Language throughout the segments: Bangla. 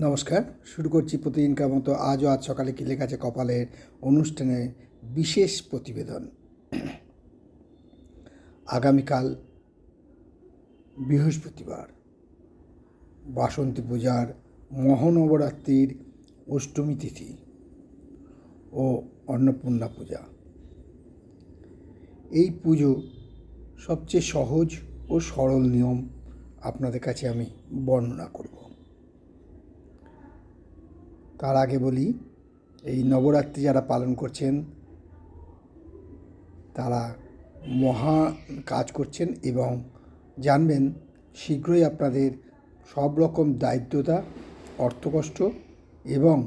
নমস্কার। শুরু করছি প্রতিদিনকার মতো আজ সকালে কি লেখা আছে কপালের অনুষ্ঠানে বিশেষ প্রতিবেদন। আগামীকাল বৃহস্পতিবার বাসন্তী পূজার মহানবরাত্রির অষ্টমী তিথি ও অন্নপূর্ণা পূজা। এই পুজো সবচেয়ে সহজ ও সরল নিয়ম আপনাদের কাছে আমি বর্ণনা করব। তার আগে বলি, এই নবরাত্রি যারা পালন করছেন তারা মহা কাজ করছেন এবং জানবেন শীঘ্রই আপনাদের সব রকম দারিদ্রতা, অর্থকষ্ট এবং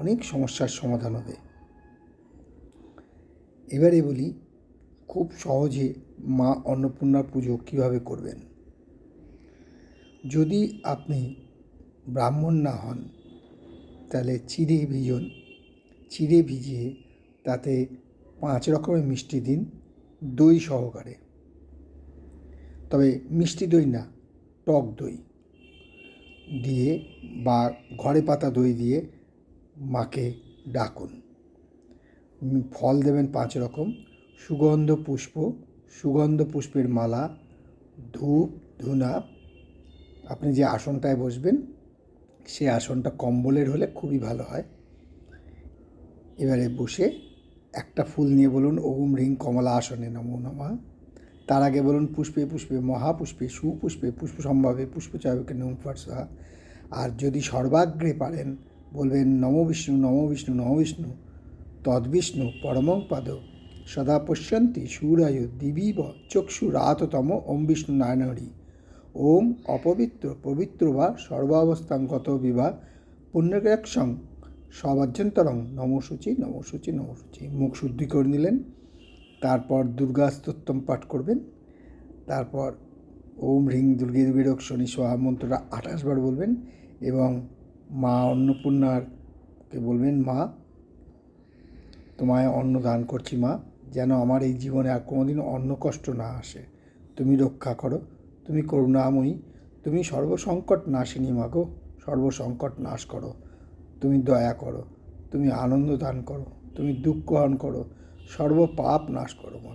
অনেক সমস্যার সমাধান হবে। এবারে বলি খুব সহজে মা অন্নপূর্ণার পুজো কীভাবে করবেন। যদি আপনি ব্রাহ্মণ না হন তাহলে চিড়ে ভিজিয়ে তাতে 5 রকমের মিষ্টি দিন, দই সহকারে। তবে মিষ্টি দই না, টক দই দিয়ে বা ঘরে পাতা দই দিয়ে মাকে ডাকুন। ফল দেবেন 5 রকম, সুগন্ধ পুষ্পের মালা, ধূপ ধুনা। আপনি যে আসনটায় বসবেন সে আসনটা কম্বলের হলে খুবই ভালো হয়। এবারে বসে একটা ফুল নিয়ে বলুন ওম হ্রিং কমলা আসনে নমো নমঃ। তার আগে বলুন পুষ্পে পুষ্পে মহাপুষ্পে সুপুষ্পে পুষ্প সম্ভাবে পুষ্পচায়কে নম ফাটসা। আর যদি সর্বাগ্রে পারেন বলবেন নমো বিষ্ণু নমো বিষ্ণু নমো বিষ্ণু তদ্বিষ্ণু পরমং পদ সদা পশ্যন্তি সূরায়ু দিবিব চক্ষুরাততম ওম বিষ্ণু নারায়ণী। ওম অপবিত্র পবিত্র বা সর্বাবস্থাঙ্গত বিবাহ পুণ্যগ্রাক্ষং সবাভ্যন্তরং নমঃশুচি নমঃশুচি নমঃশুচি। মুখ শুদ্ধি করে নিলেন। তারপর দুর্গা স্তোত্রম পাঠ করবেন। তারপর ওম হ্রিং দুর্গে দুর্গেরক শনি সোহা মন্ত্রটা 28 বার বলবেন এবং মা অন্নপূর্ণাকে বলবেন, মা তোমায় অন্ন দান করছি মা, যেন আমার এই জীবনে আর কোনোদিন অন্ন কষ্ট না আসে। তুমি রক্ষা করো, তুমি করুণাময়ী, তুমি সর্বসংকট নাশিনী মাগো, সর্বসংকট নাশ করো, তুমি দয়া করো, তুমি আনন্দ দান করো, তুমি দুঃখ হরণ করো, সর্বপাপ নাশ করো মা।